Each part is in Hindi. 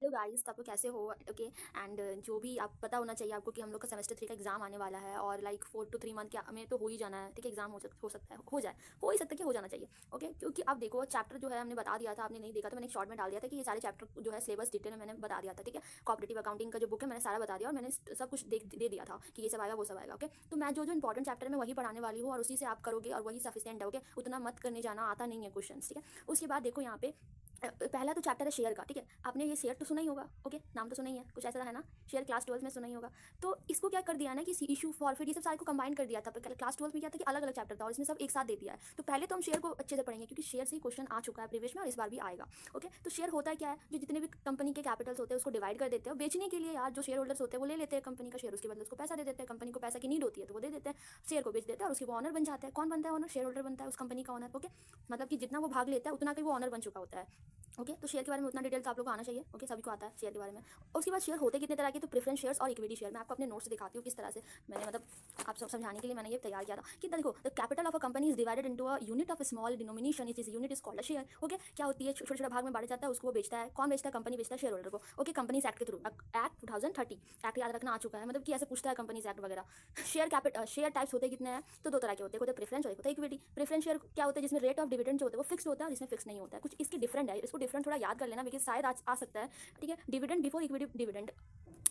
हेलो गाइस, तो आप लोग कैसे हो? ओके। एंड जो भी आप पता होना चाहिए आपको कि हम लोग का सेमेस्टर 3 का एग्जाम आने वाला है और लाइक 4 to 3 मंथ में तो हो ही जाना है। ठीक है, एग्जाम हो सकता है, हो जाए, हो ही सकता है कि हो जाना चाहिए। ओके, क्योंकि आप देखो चैप्टर जो है हमने बता दिया था, आपने नहीं देखा तो मैंने एक शॉर्ट में डाल दिया था कि ये सारे चैप्टर जो है सिलेबस डिटेल में मैंने बता दिया था। ठीक है, कॉपरेटिव अकाउंटिंग का जो बुक है मैंने सारा बता दिया और मैंने सब कुछ दे दिया था कि ये सब आएगा वो सब आएगा। ओके, तो मैं जो इंपॉर्टेंट चैप्टर है मैं वही पढ़ाने वाली हूँ और उसी से आप करोगे और वही सफिशिएंट है। ओके, उतना मत करने जाना, आता नहीं है क्वेश्चन। ठीक है, उसके बाद देखो यहाँ पे पहला तो चैप्टर है शेयर का। ठीक है, आपने ये शेयर तो सुना ही होगा। ओके, नाम तो सुना ही है, कुछ ऐसा है ना, शेयर क्लास 12 में सुना ही होगा। तो इसको क्या कर दिया ना कि इशू फॉरफिट ये सब सारे को कंबाइन कर दिया था। क्लास 12 में क्या था कि अलग अलग चैप्टर था और इसमें सब एक साथ दे दिया है। तो पहले तो हम शेयर को अच्छे से पढ़ेंगे क्योंकि शेयर से ही क्वेश्चन आ चुका है प्रीवियस में और इस बार भी आएगा। ओके, तो शेयर होता है क्या है, जो जितने भी कंपनी के कैपिटल्स होते हैं उसको डिवाइड कर देते हैं बेचने के लिए। यार जो शेयर होल्डर्स होते हैं वो ले लेते हैं कंपनी का शेयर, उसके बदले उसको पैसा दे देते हैं। कंपनी को पैसा की नीड होती है तो वो दे देते हैं, शेयर को बेच देते हैं और उसके वो ऑनर बन जाता है। कौन बनता है ऑनर? शेयर होल्डर बनता है उस कंपनी का ऑनर। ओके, मतलब कि जितना वो भाग लेता है उतना का वो ऑनर बन चुका होता है। ओके, तो शेयर के बारे में उतना डिटेल तो आप लोग को आना चाहिए। ओके, सभी को आता है शेयर के बारे में। और उसके बाद शेयर होते कितने तरह के, तो प्रेफरेंस शेयर्स और इक्विटी शेयर। मैं आपको अपने नोट से दिखाती हूँ किस तरह से मैंने मतलब आप सब समझाने के लिए मैंने ये तैयार किया था कि देखो the capital of a company is divided into a unit of small denomination, it is unit is called a share. Okay, क्या होती है, छोटा छोटा भाग में बांटा जाता है, उसको वो बेचता है। कौन बेचता है? कंपनी बेचता है शेयर होल्डर को। ओके, कंपनीज एक्ट के थ्रू, एक्ट 2030 एक्ट याद रखना आ चुका है, मतलब कि ऐसे पूछता है कंपनीज एक्ट वगैरह। शेयर टाइप्स होते कितने हैं, तो दो तरह के होते हैं, प्रेफरेंस और एक होता है इक्विटी। प्रेफरेंस शेयर क्या होता है, जिसमें रेट ऑफ डिविडेंड जो होता है वो फिक्स होता है और इसमें फिक्स नहीं होता है, कुछ इसकी डिफरेंट है। इसको डिफरेंट थोड़ा याद कर लेना बिकॉज शायद आ सकता है। ठीक है, डिविडेंड बिफोर इक्विटी डिविडेंड,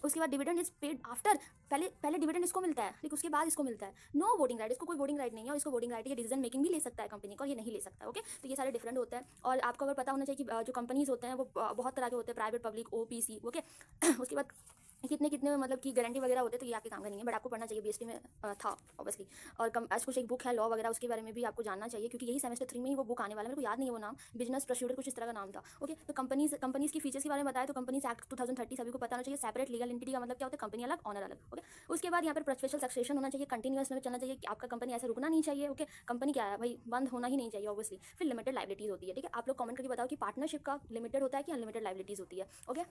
उसके बाद डिविडेंड इज पेड आफ्टर। पहले पहले डिविडेंड इसको मिलता है लेकिन उसके बाद इसको मिलता है। नो वोटिंग राइट, इसको कोई वोटिंग राइट नहीं है और इसको वोटिंग राइट है, डिसीजन मेकिंग भी ले सकता है कंपनी का और ये नहीं ले सकता है। ओके, तो ये सारे डिफरेंट होते हैं और आपको अगर पता होना चाहिए कि जो कंपनीज होते हैं वो बहुत तरह के होते हैं, प्राइवेट, पब्लिक, ओपीसी। ओके, उसके बाद कितने कितने मतलब कि गारंटी वगैरह होते हैं, तो ये आपके काम का नहीं है बट आपको पढ़ना चाहिए, बीएसटी में था ऑब्वियसली। और आज कुछ एक बुक है लॉ वगैरह, उसके बारे में भी आपको जानना चाहिए क्योंकि यही सेमेस्टर 3 में ही वो बुक आने वाला है। मेरे को याद नहीं है वो नाम, बिजनेस प्रोसीड्यूर कुछ इस तरह का नाम था। ओके, तो कंपनीज की फीचर्स के बारे में बताया, तो कंपनीज एक्ट 2030 सभी को पता होना चाहिए। सेपरेट लीगल एंटिटी का मतलब क्या होता है, कंपनी अलग ऑनर अलग। ओके, उसके बाद यहाँ पर स्पेशल सक्सेशन होना चाहिए, कंटिन्यूअस में चलना चाहिए कि आपका कंपनी ऐसे रुकना नहीं चाहिए। ओके, कंपनी क्या है भाई, बंद होना ही नहीं चाहिए ऑब्वियसली। फिर लिमिटेड लाइबिलिटीज होती है। ठीक है, आप लोग कमेंट करके बताओ कि पार्टनरशिप का लिमिटेड होता है कि अनलिमिटेड लाइबिलिटीज होती है। ओके,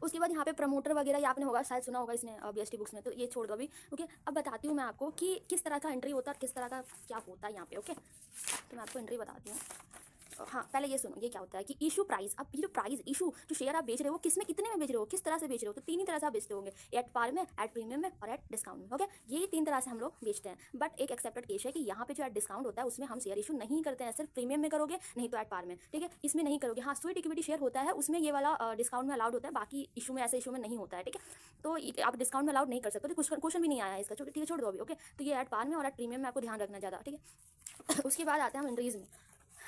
उसके बाद यहाँ पे प्रमोटर वगैरह ये आपने होगा शायद सुना होगा इसमें बीएसटी बुक्स में, तो ये छोड़ दो अभी। ओके, अब बताती हूँ मैं आपको कि किस तरह का एंट्री होता है, किस तरह का क्या होता है यहाँ पे। ओके, तो मैं आपको एंट्री बताती हूँ। हाँ, पहले ये सुनो, ये क्या होता है कि इशू प्राइस। अब ये जो प्राइस इशू जो शेयर आप बेच रहे हो किस में कितने में बेच रहे हो, किस तरह से बेच रहे हो, तो तीन ही तरह से आप बेचते होंगे, एट पार में, एट प्रीमियम में और एट डिस्काउंट में। ओके, ये तीन तरह से हम लोग बेचते हैं बट एक एक्सेप्टेड केस है कि यहाँ पे जो एट डिस्काउंट होता है उसमें हम शेयर इशू नहीं करते हैं, सिर्फ प्रीमियम में करोगे, नहीं तो एट पार में। ठीक है, इसमें नहीं करोगे। हाँ, स्वीट इक्विटी शेयर होता है, उसमें ये वाला डिस्काउंट में अलाउड होता है, बाकी इशू में ऐसे इशू में नहीं होता है। ठीक है, तो आप डिस्काउंट में अलाउड नहीं कर सकते, तो क्वेश्चन भी नहीं आया है इसका। ठीक है, छोड़ दो अभी। ओके, तो ये एट पार में और एट प्रीमियम में आपको ध्यान रखना ज़्यादा। ठीक है, उसके बाद आते हैं हम एंट्रीज में।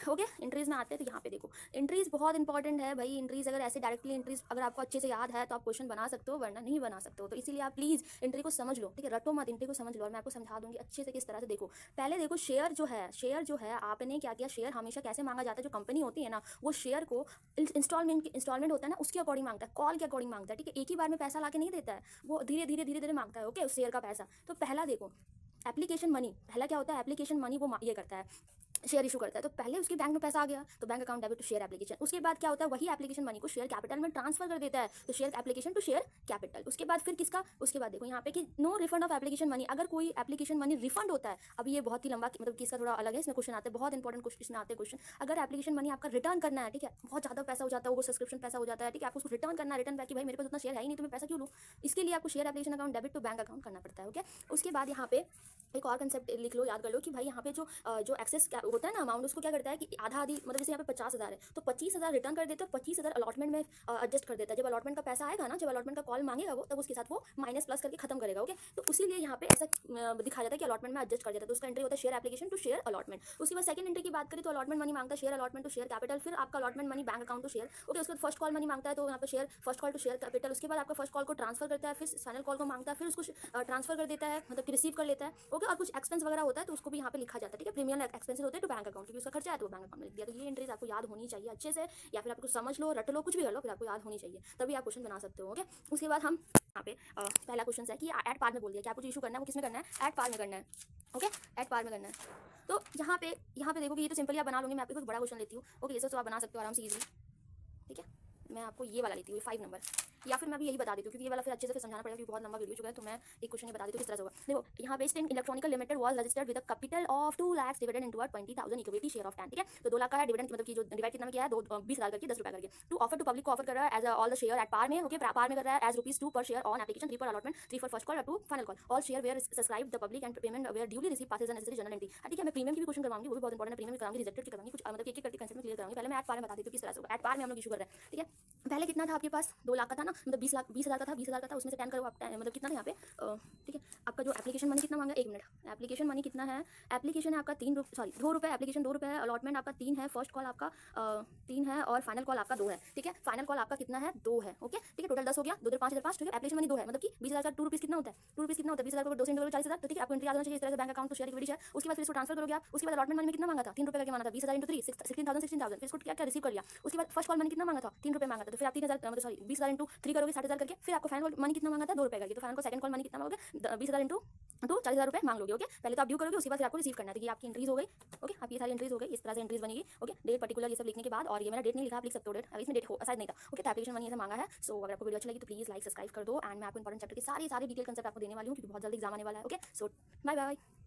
ओके, इंट्रीज में आते हैं तो यहाँ पे देखो इंट्रीज बहुत इंपॉर्टेंट है भाई। इंट्रीज अगर ऐसे डायरेक्टली इंट्रीज अगर आपको अच्छे से याद है तो आप क्वेश्चन बना सकते हो, वरना नहीं बना सकते हो। तो इसीलिए आप प्लीज इंट्री को समझ लो। ठीक है, रटो मत, इंट्री को समझ लो और मैं आपको समझा दूंगी अच्छे से किस तरह से। देखो पहले देखो शेयर जो है आपने क्या किया, शेयर हमेशा कैसे मांगा जाता है, जो कंपनी होती है ना वो शेयर को इंस्टॉलमेंट होता है ना उसके अकॉर्डिंग मांगता है, कॉल के अकॉर्डिंग मांगता है। ठीक है, एक ही बार में पैसा ला के नहीं देता है, वो धीरे धीरे मांगता है। ओके, उस शेयर का पैसा। तो पहला देखो एप्लीकेशन मनी, पहला क्या होता है, एप्लीकेशन मनी वो ये करता है, शेयर इशू करता है। तो पहले उसके बैंक में पैसा आ गया तो bank account debit to share application. उसके बाद क्या होता है, वही एप्लीकेशन मनी को शेयर कैपिटल में ट्रांसफर कर देता है, तो share application to share capital. उसके बाद फिर किसका, उसके बाद देखो यहाँ पे कि no refund of application money, अगर कोई एप्लीकेशन मनी रिफंड होता है, अब ये बहुत ही लंबा मतलब किसका थोड़ा अलग है, इसमें क्वेश्चन आते हैं, बहुत इंपॉर्टेंट क्वेश्चन आते हैं क्वेश्चन। अगर एप्लीकेशन मनी आपका रिटर्न करना है, ठीक है, बहुत ज़्यादा पैसा हो जाता है, वो सब्सक्रिप्शन पैसा हो जाता है, ठीक है, आपको उसको रिटर्न करना है, रिटर्न बैक कि भाई मेरे पास उतना शेयर है ही नहीं तो मैं पैसा क्यों लूँ, इसके लिए आपको share application account debit to bank account करना पड़ता है। ओके, उसके बाद यहाँ पे एक और कंसेप्ट लिख लो, याद कर लो कि भाई यहाँ पे जो एक्सेस होता है ना अमाउंट, उसको क्या करता है कि आधा आधी, मतलब जैसे यहाँ पे 50,000 है तो 25,000 रिटर्न कर देते हैं, 25,000 अलॉटमेंट में एडजस्ट कर देता है। जब अलॉटमेंट का पैसा आएगा ना, जब अलॉटमेंट का कॉल मांगेगा वो, तब उसके साथ वो माइनस प्लस करके खत्म करेगा। ओके, तो उसीलिए यहाँ पे ऐसा दिखाया जाता है कि अलॉटमेंट में एडजस्ट कर देता है, तो उसका एंट्री होता है share application to share allotment. उसके बाद सेकंड एंट्री की बात करें तो अलॉटमेंट मनी मांगता है, share allotment to share capital, फिर आपका allotment money bank account to share. Okay, उसके बाद फर्स्ट कॉल मनी मांगता है तो यहाँ पे share first call to share capital. उसके बाद आपका फर्स्ट कॉल को ट्रांसफर करता है, फिर फाइनल कॉल को मांगता है, फिर उसको ट्रांसफर कर देता है, मतलब कि रिसीव कर लेता है। ओके, और कुछ एक्सपेंस वगैरह होता है तो उसको भी यहाँ पे लिखा जाता है। ठीक है, प्रीमियम एक्सपेंसेस होते हैं तो बैंक अकाउंट, क्योंकि उसका खर्चा है तो बैंक अकाउंट में लिख दिया। तो ये एंट्रीज आपको याद होनी चाहिए अच्छे से, या फिर आपको समझ लो, रट लो, कुछ भी कर लो, फिर आपको याद होनी चाहिए, तभी आप क्वेश्चन बना सकते हो। ओके, उसके बाद हम यहाँ पे पहला क्वेश्चन है कि एट पार में बोल दिया कि आपको जो इशू करना है वो किस में करना है, एट पार में करना है। ओके, एट पार में करना है। तो यहाँ पे देखो कि ये तो सिंपली आप बना लोगे, मैं आपको कुछ बड़ा क्वेश्चन लेती हूँ। ओके, ये सब तो आप बना सकते हो आराम से इजीली। ठीक है, मैं आपको ये वाला लेती हूँ 5 नंबर। या फिर मैं भी यही बता देती हूँ, क्योंकि ये वाला फिर अच्छे से फिर समझाना पड़ेगा, क्योंकि बहुत लंबा वीडियो चुका है। तो मैं एक क्वेश्चन ये बता देती हूँ किस तरह से होगा। देखो यहाँ पे Sten electronical limited was registered with a capital of 2 lakh divided into 20,000 equity share of 10, ठीक है। तो 2 लाख का है डिविडेंड, मतलब कि जो डिवाइड कितना में किया है, 20,000 करके 10 रुपये करके। टू ऑफर टू पब्लिक को ऑफर कर रहा है as all the share at par में, ओके, पार में कर रहा है as ₹2 per share on application, 3 for allotment, 3 for first call, 2 final call. All share were subscribe the public and payment were duly receive passes and necessary general entry, ठीक है। मैं प्रीमियम की भी क्वेश्चन करवाऊंगी, वो भी बहुत इंपॉर्टेंट है। प्रीमियम भी कराऊंगी, रिजेक्टेड की कराऊंगी, कुछ मतलब एक एक करके कंसेप्ट में क्लियर कराऊंगी। पहले मैं एट पार में बता देती हूँ किस तरह से होगा। एट पार में हम लोग इशू कर रहे हैं, ठीक है। पहले कितना था आपके पास, 2 लाख का था ना, मतलब 20,000 का था, 20,000 का था, उसमें से 10 करो आप, मतलब कितना था यहाँ पे, ठीक है। आपका जो एप्लीकेशन मनी कितना मांगा, 1 मिनट, एप्लीकेशन मनी कितना है, एप्लीकेशन है आपका 3 रुपये, सॉरी 2 रुपये, एप्लीकेशन 2 रुपये है, अलॉटमेंट आपका 3 है, फर्स्ट कॉल आपका 3 है, और फाइनल कॉल आपका 2 है, ठीक है। फाइनल कॉल आपका कितना है, 2 है, ओके, ठीक है। टोटल 10 हो गया, 2 5 5, ठीक है। एप्लीकेशन मनी 2 है, मतलब कि 20,000 का 2 रुपीज़ कितना होता है, 2 रुपीज़ कितना होता है, 20,000 को 2 से इंटू करो 40,000, तो ठीक है। आपको एंट्री आ जाना चाहिए इस तरह से bank account to share equity share. उसके बाद फिर इसको ट्रांसफर करोगे आप। उसके बाद अलॉटमेंट मनी में कितना मांगा था, 3 रुपये करके मांगा था, 20,000 इंटू 3 16,000, फिर इसको क्या क्या रिसीव कर लिया। उसके बाद फर्स्ट कॉल मनी कितना मांगा था, 3 रुपये मांगा था, तो फिर आप 3,000, मतलब सॉरी 20,000 इंटू 3 करोगे 60,000 करके। फिर आपको फाइनल मनी कितना मांगा था, 2 रुपये करके, तो फाइनल को सेकंड कॉल मनी कितना मांगोगे, 20,000 इंटू 40,000 रुपये मांग लोगे, ओके। पहले तो आप ड्यू करोगे, उसके बाद फिर आपको रिसीव करना है, तो ये आपकी एंट्रीज हो गई, ओके। आपकी सारी एंट्रीज हो गई, इस तरह से एंट्रीज बनेगी, ओके। डेट पर्टिकुलर ये सब लिखने के बाद, और ये मैंने डेट नहीं लिखा, आप लिख सकते हो डेट, अगर इसमें डेट हो शायद नहीं था, ओके। तो एप्लीकेशन मनी ऐसे मांगा है। सो अगर आपको वीडियो अच्छी लगी तो प्लीज लाइक सब्सक्राइब कर दो, एंड मैं आपको इंपॉर्टेंट चैप्टर के सारे डिटेल कंसेप्ट आपको देने वाली हूँ, क्योंकि बहुत जल्दी एग्जाम आने वाला है, ओके। सो बाय बाय।